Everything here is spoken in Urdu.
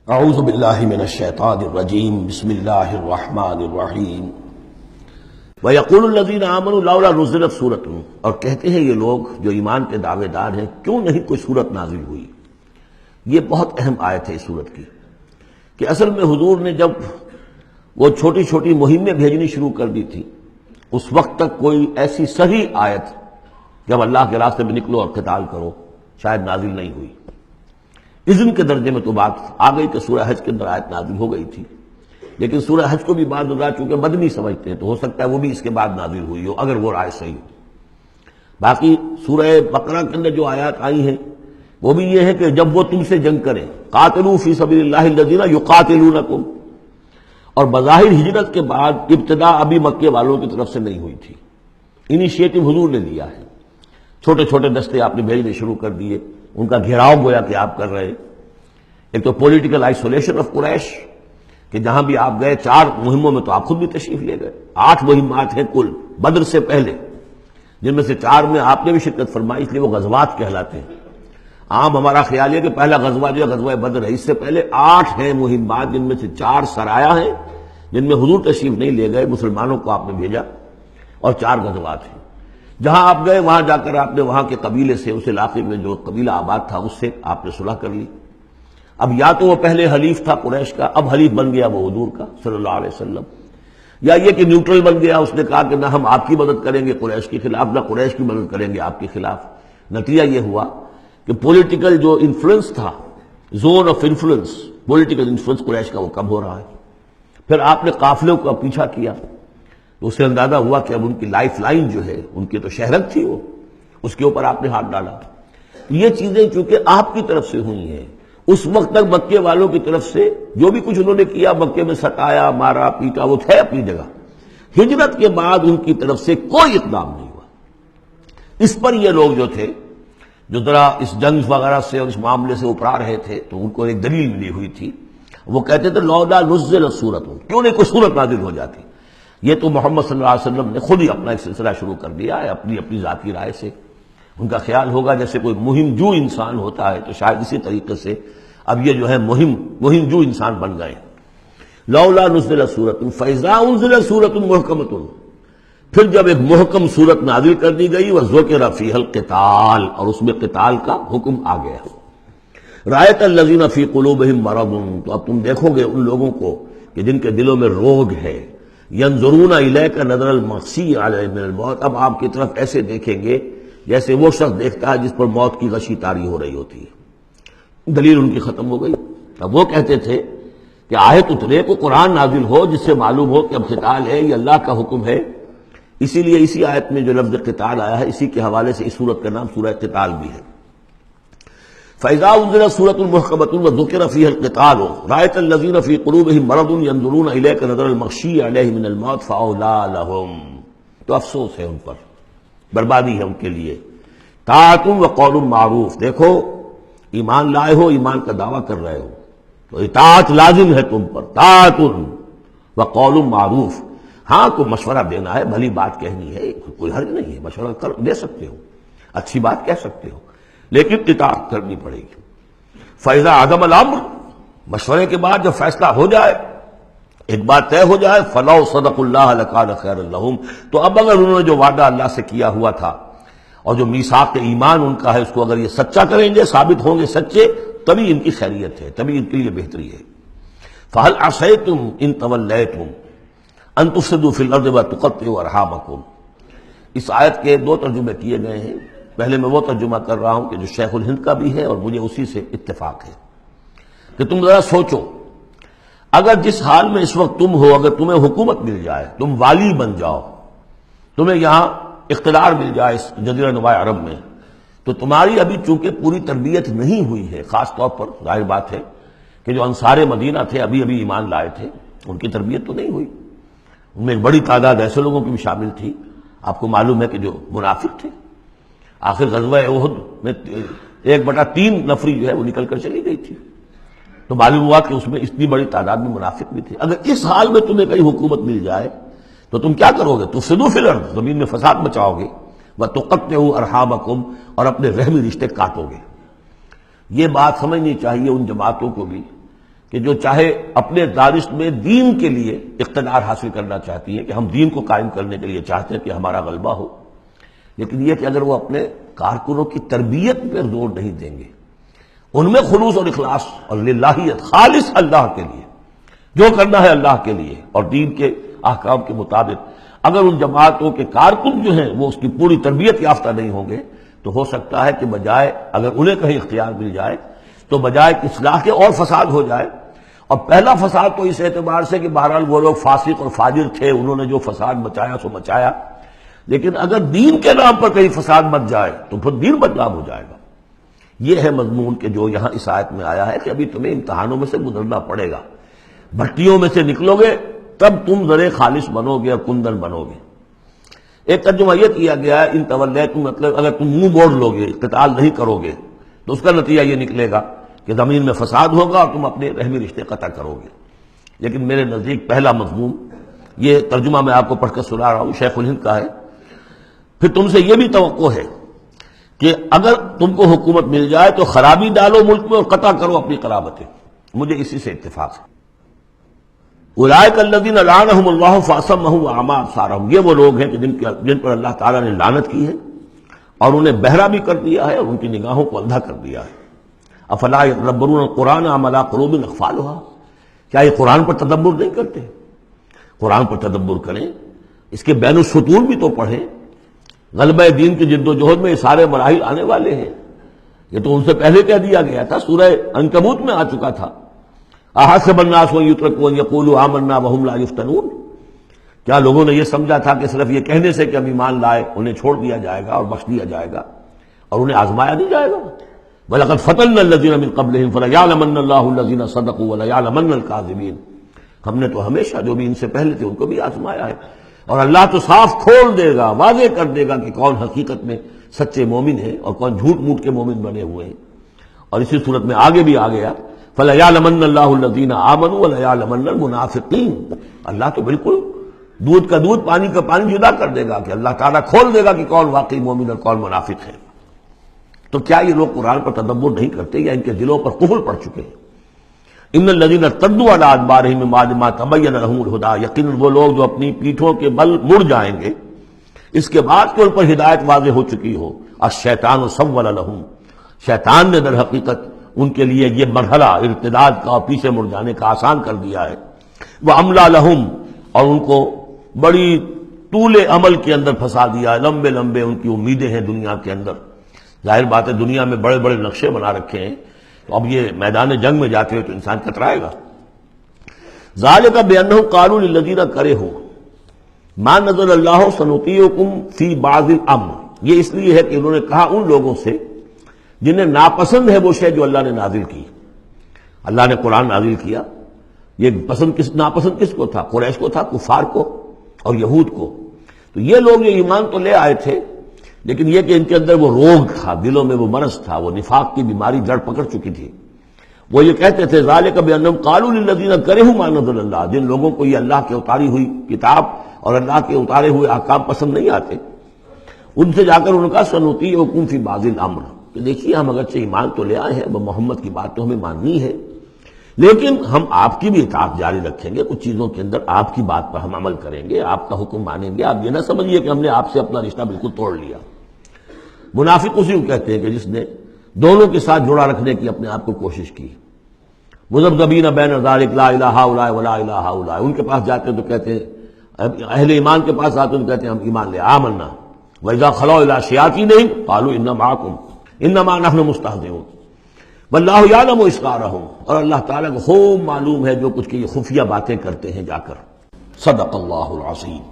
اعوذ باللہ من الشیطان الرجیم بسم اللہ الرحمن الرحیم وَيَقُولُ الَّذِينَ آمَنُوا لَوْلَا نُزِّلَتْ سُورَةٌ، اور کہتے ہیں یہ لوگ جو ایمان کے دعوے دار ہیں کیوں نہیں کوئی سورت نازل ہوئی۔ یہ بہت اہم آیت ہے اس سورت کی کہ اصل میں حضور نے جب وہ چھوٹی چھوٹی مہمیں بھیجنی شروع کر دی تھی اس وقت تک کوئی ایسی صحیح آیت جب اللہ کے راستے میں نکلو اور قتال کرو شاید نازل نہیں ہوئی۔ اذن کے درجے میں تو بات آ گئی کہ سورہ حج کے اندر آیت نازل ہو گئی تھی، لیکن سورہ حج کو بھی بعض حضرات چونکہ مدنی سمجھتے ہیں تو ہو سکتا ہے وہ بھی اس کے بعد نازل ہوئی ہو اگر وہ رائے صحیح ہو۔ باقی سورہ بقرہ کے اندر جو آیات آئی ہیں وہ بھی یہ ہے کہ جب وہ تم سے جنگ کریں، قاتلوا فی سبیل اللہ الذین یقاتلونکم، اور بظاہر ہجرت کے بعد ابتدا ابھی مکے والوں کی طرف سے نہیں ہوئی تھی، انیشیٹو حضور نے لیا ہے، چھوٹے چھوٹے دستے آپ نے بھیجنے شروع کر دیے، ان کا گھیراؤ گویا کہ آپ کر رہے۔ ایک تو پولیٹیکل آئسولیشن آف قریش کہ جہاں بھی آپ گئے 4 مہموں میں تو آپ خود بھی تشریف لے گئے، 8 مہمات ہیں کل بدر سے پہلے، جن میں سے 4 میں آپ نے بھی شرکت فرمائی، اس لیے وہ غزوات کہلاتے ہیں۔ عام ہمارا خیال ہے کہ پہلا غزوہ جو ہے غزوہ بدر ہے، اس سے پہلے 8 ہیں مہمات، جن میں سے 4 سرایا ہیں جن میں حضور تشریف نہیں لے گئے، مسلمانوں کو آپ نے بھیجا، اور 4 غزوات ہیں۔ جہاں آپ گئے وہاں جا کر آپ نے وہاں کے قبیلے سے، اس علاقے میں جو قبیلہ آباد تھا اس سے آپ نے صلح کر لی۔ اب یا تو وہ پہلے حلیف تھا قریش کا، اب حلیف بن گیا وہ حضور کا صلی اللہ علیہ وسلم، یا یہ کہ نیوٹرل بن گیا، اس نے کہا کہ نہ ہم آپ کی مدد کریں گے قریش کے خلاف، نہ قریش کی مدد کریں گے آپ کے خلاف۔ نتیجہ یہ ہوا کہ پولیٹیکل جو انفلوئنس تھا، zone of influence, political influence Quraysh کا وہ کم ہو رہا ہے۔ پھر آپ نے قافلوں کا پیچھا کیا تو اس سے اندازہ ہوا کہ اب ان کی لائف لائن جو ہے، ان کی تو شہرت تھی وہ، اس کے اوپر آپ نے ہاتھ ڈالا۔ یہ چیزیں چونکہ آپ کی طرف سے ہوئی ہیں، اس وقت تک مکے والوں کی طرف سے جو بھی کچھ انہوں نے کیا، مکے میں ستایا مارا پیٹا، وہ تھے اپنی جگہ۔ ہجرت کے بعد ان کی طرف سے کوئی اقدام نہیں ہوا۔ اس پر یہ لوگ جو تھے، جو ذرا اس جنگ وغیرہ سے اور اس معاملے سے اپرا رہے تھے، تو ان کو ایک دلیل ملی ہوئی تھی، وہ کہتے تھے لولا نزلت سورۃ، کیوں نہیں کوئی سورت نازل ہو جاتی۔ یہ تو محمد صلی اللہ علیہ وسلم نے خود ہی اپنا ایک سلسلہ شروع کر دیا ہے اپنی ذاتی رائے سے۔ ان کا خیال ہوگا جیسے کوئی مہم جو انسان ہوتا ہے، تو شاید اسی طریقے سے اب یہ جو ہے مہم جو انسان بن گئے۔ لولا نزلت سورۃ فاذا انزلت سورۃ محکمۃ، پھر جب ایک محکم سورت نازل کر دی گئی، وذکر فیہا القتال، اور اس میں قتال کا حکم آ گیا۔ رأیت الذین فی قلوبہم مرض، تو اب تم دیکھو گے ان لوگوں کو کہ جن کے دلوں میں روگ ہے، ینظرون الیک نظر المغشی علیہ من الموت، اب آپ کی طرف ایسے دیکھیں گے جیسے وہ شخص دیکھتا ہے جس پر موت کی غشی طاری ہو رہی ہوتی ہے۔ دلیل ان کی ختم ہو گئی۔ اب وہ کہتے تھے کہ آیت اترے، کو قرآن نازل ہو جس سے معلوم ہو کہ اب قتال ہے، یہ اللہ کا حکم ہے۔ اسی لیے اسی آیت میں جو لفظ قتال آیا ہے، اسی کے حوالے سے اس سورت کا نام سورہ قتال بھی ہے۔ فَإِذَا أُنزِلَتْ سُورَةٌ مُحْكَمَةٌ وَذُكِرَ فِيهَا الْقِتَالُ رَأَيْتَ الَّذِينَ فِي قُلُوبِهِم مَّرَضٌ يَنظُرُونَ إِلَيْكَ نَظَرَ الْمَغْشِيِّ عَلَيْهِ مِنَ الْمَوْتِ فَأَوْلَىٰ لَهُمْ، تو افسوس ہے ان پر، بربادی ہے ان کے لیے۔ طاعۃ وقول معروف، دیکھو ایمان لائے ہو، ایمان کا دعویٰ کر رہے ہو تو اطاعت لازم ہے تم پر، طاعۃ وقول معروف، ہاں کوئی مشورہ دینا ہے، بھلی بات کہنی ہے، کوئی حرج نہیں ہے، مشورہ دے سکتے ہو، اچھی بات کہہ سکتے ہو، لیکن اطاعت کرنی پڑے گی۔ فَإِذَا عَزَمَ الْأَمْرُ، مشورے کے بعد جب فیصلہ ہو جائے، ایک بات طے ہو جائے، فَلَوْ صَدَقُوا اللَّهَ لَكَانَ خَيْرًا لَهُمْ، تو اب اگر انہوں نے جو وعدہ اللہ سے کیا ہوا تھا اور جو میثاق ایمان ان کا ہے، اس کو اگر یہ سچا کریں گے، ثابت ہوں گے سچے، تبھی ان کی خیریت ہے، تبھی ان کے لیے بہتری ہے۔ فَهَلْ عَصَيْتُمْ إِن تَوَلَّيْتُمْ أَن تُفْسِدُوا فِي الْأَرْضِ وَتُقَطِّعُوا أَرْحَامَكُمْ، اس آیت کے 2 ترجمے کیے گئے ہیں۔ پہلے میں وہ ترجمہ کر رہا ہوں کہ جو شیخ الہند کا بھی ہے اور مجھے اسی سے اتفاق ہے، کہ تم ذرا سوچو، اگر جس حال میں اس وقت تم ہو، اگر تمہیں حکومت مل جائے، تم والی بن جاؤ، تمہیں یہاں اقتدار مل جائے اس جزیرہ نما عرب میں، تو تمہاری ابھی چونکہ پوری تربیت نہیں ہوئی ہے، خاص طور پر ظاہر بات ہے کہ جو انصار مدینہ تھے، ابھی ایمان لائے تھے، ان کی تربیت تو نہیں ہوئی، ان میں ایک بڑی تعداد ایسے لوگوں کی بھی شامل تھی، آپ کو معلوم ہے کہ جو منافق تھے۔ آخر غزوہ احد میں 1/3 نفری جو ہے وہ نکل کر چلی گئی تھی، تو معلوم ہوا کہ اس میں اتنی بڑی تعداد میں منافق بھی تھے۔ اگر اس حال میں تمہیں کہیں حکومت مل جائے تو تم کیا کرو گے؟ تفسدوا فی الارض، زمین میں فساد مچاؤ گے، وتقطعوا ارحامکم، اور اپنے رحمی رشتے کاٹو گے۔ یہ بات سمجھنی چاہیے ان جماعتوں کو بھی کہ جو چاہے اپنے دانش میں دین کے لیے اقتدار حاصل کرنا چاہتی ہیں کہ ہم دین کو قائم کرنے کے لیے چاہتے ہیں کہ ہمارا غلبہ ہو، لیکن یہ کہ اگر وہ اپنے کارکنوں کی تربیت پہ زور نہیں دیں گے، ان میں خلوص اور اخلاص اور للہیت، خالص اللہ کے لیے جو کرنا ہے اللہ کے لیے اور دین کے احکام کے مطابق، اگر ان جماعتوں کے کارکن جو ہیں وہ اس کی پوری تربیت یافتہ نہیں ہوں گے تو ہو سکتا ہے کہ بجائے اگر انہیں کہیں اختیار مل جائے تو بجائے کہ اصلاح کے اور فساد ہو جائے۔ اور پہلا فساد تو اس اعتبار سے کہ بہرحال وہ لوگ فاسق اور فاجر تھے، انہوں نے جو فساد مچایا سو مچایا، لیکن اگر دین کے نام پر کہیں فساد مچ جائے تو پھر دین بدنام ہو جائے گا۔ یہ ہے مضمون کہ جو یہاں اس آیت میں آیا ہے کہ ابھی تمہیں امتحانوں میں سے گزرنا پڑے گا، بھٹیوں میں سے نکلو گے تب تم ذرے خالص بنو گے اور کندن بنو گے۔ ایک ترجمہ یہ کیا گیا ہے ان تولیتم، مطلب اگر تم منہ موڑ لو گے، قتال نہیں کرو گے تو اس کا نتیجہ یہ نکلے گا کہ زمین میں فساد ہوگا اور تم اپنے رحمی رشتے قطع کرو گے۔ لیکن میرے نزدیک پہلا مضمون، یہ ترجمہ میں آپ کو پڑھ کر سنا رہا ہوں، شیخ الہند کا ہے، پھر تم سے یہ بھی توقع ہے کہ اگر تم کو حکومت مل جائے تو خرابی ڈالو ملک میں اور قطع کرو اپنی قرابتیں۔ مجھے اسی سے اتفاق ہے۔ اولئک الذین لعنہم اللہ فاصمہم واعمی ابصارہم، یہ وہ لوگ ہیں کہ جن پر اللہ تعالیٰ نے لعنت کی ہے اور انہیں بہرا بھی کر دیا ہے اور ان کی نگاہوں کو اندھا کر دیا ہے۔ افلا یتدبرون القرآن ام علی قلوب اقفالها، کیا یہ قرآن پر تدبر نہیں کرتے؟ قرآن پر تدبر کریں، اس کے بین السطور بھی تو پڑھیں۔ غلبہ دین کی جد و جہد میں یہ سارے مراحل آنے والے ہیں، یہ تو ان سے پہلے کہہ دیا گیا تھا، سورہ عنکبوت میں آ چکا تھا۔ احسب الناس ان یترکوا ان یقولوا آمنا وهم لا یفتنون، کیا لوگوں نے یہ سمجھا تھا کہ صرف یہ کہنے سے کہ ہم ایمان لائے انہیں چھوڑ دیا جائے گا اور بخش دیا جائے گا اور انہیں آزمایا نہیں جائے گا؟ وَلَقَدْ فَتَنَّا الَّذِينَ مِن قَبْلِهِمْ فَلَيَعْلَمَنَّ اللَّهُ الَّذِينَ صَدَقُوا وَلَيَعْلَمَنَّ الْكَاذِبِينَ، ہم نے تو ہمیشہ جو بھی ان سے پہلے تھے ان کو بھی آزمایا ہے، اور اللہ تو صاف کھول دے گا، واضح کر دے گا کہ کون حقیقت میں سچے مومن ہیں اور کون جھوٹ موٹ کے مومن بنے ہوئے ہیں۔ اور اسی صورت میں آگے بھی آ گیا فَلَيَعْلَمَنَّ اللَّهُ الَّذِينَ آمَنُوا وَلَيَعْلَمَنَّ الْمُنَافِقِينَ، اللہ تو بالکل دودھ کا دودھ پانی کا پانی جدا کر دے گا کہ اللہ تعالیٰ کھول دے گا کہ کون واقعی مومن اور کون منافق ہے۔ تو کیا یہ لوگ قرآن پر تدبر نہیں کرتے یا ان کے دلوں پر قفل پڑ چکے ہیں؟ ان الذین ارتدوا علی ادبارہم من بعد ما تبین لہم الہدی، یقیناً وہ لوگ جو اپنی پیٹھوں کے بل مڑ جائیں گے اس کے بعد کہ ان پر ہدایت واضح ہو چکی ہو۔ الشیطان سول لہم، شیطان نے در حقیقت ان کے لیے یہ مرحلہ ارتداد کا اور پیچھے مڑ جانے کا آسان کر دیا ہے۔ وَأَمْلَىٰ لَهُمْ، اور ان کو بڑی طول عمل کے اندر پھنسا دیا ہے، لمبے لمبے ان کی امیدیں ہیں دنیا کے اندر۔ ظاہر بات ہے دنیا میں بڑے بڑے نقشے بنا رکھے ہیں، تو اب یہ میدان جنگ میں جاتے ہوئے تو انسان کترائے گا۔ ذَلِكَ بِأَنَّهُمْ قَالُوا لِلَّذِينَ كَرِهُوا مَا نَزَلَ اللَّهُ سَنُطِيعُكُمْ فِي بَعْضِ الْأَمْرِ، یہ اس لیے ہے کہ انہوں نے کہا ان لوگوں سے جنہیں ناپسند ہے وہ شے جو اللہ نے نازل کی۔ اللہ نے قرآن نازل کیا، یہ ناپسند کس کو تھا؟ قریش کو تھا، کفار کو اور یہود کو۔ تو یہ لوگ یہ ایمان تو لے آئے تھے، لیکن یہ کہ ان کے اندر وہ روگ تھا، دلوں میں وہ مرض تھا، وہ نفاق کی بیماری جڑ پکڑ چکی تھی۔ وہ یہ کہتے تھے ذالک بانہم قالوا للذین کرہوا ما نزل اللہ، جن لوگوں کو یہ اللہ کے اتاری ہوئی کتاب اور اللہ کے اتارے ہوئے احکام پسند نہیں آتے، ان سے جا کر انہوں نے کہا سنطیعکم فی بعض الامر، کہ دیکھیے ہم اگرچہ ایمان تو لے آئے ہیں، وہ محمد کی بات تو ہمیں ماننی ہے، لیکن ہم آپ کی بھی اطاعت جاری رکھیں گے، کچھ چیزوں کے اندر آپ کی بات پر ہم عمل کریں گے، آپ کا حکم مانیں گے، آپ یہ نہ سمجھیے کہ ہم نے آپ سے اپنا رشتہ بالکل توڑ لیا۔ منافق اسی کو کہتے ہیں کہ جس نے دونوں کے ساتھ جوڑا رکھنے کی اپنے آپ کو کوشش کی۔ مذبذبین بین ذلک لا الہ الا ولا الہ الا، ان کے پاس جاتے ہیں تو کہتے ہیں، اہل ایمان کے پاس آتے ہیں تو کہتے ہیں ہم ایمان لے آمنا، وَإِذَا خَلَوْا إِلَىٰ شَيَاطِینِهِمْ قَالُوا إِنَّا مَعَكُمْ إِنَّمَا نَحْنُ مُسْتَهْزِئُونَ وَاللَّهُ يَعْلَمُ إِسْرَارَهُمْ، اور اللہ تعالیٰ کو خوب معلوم ہے جو کچھ کی یہ خفیہ باتیں کرتے ہیں جا کر۔ صدق اللہ العظیم۔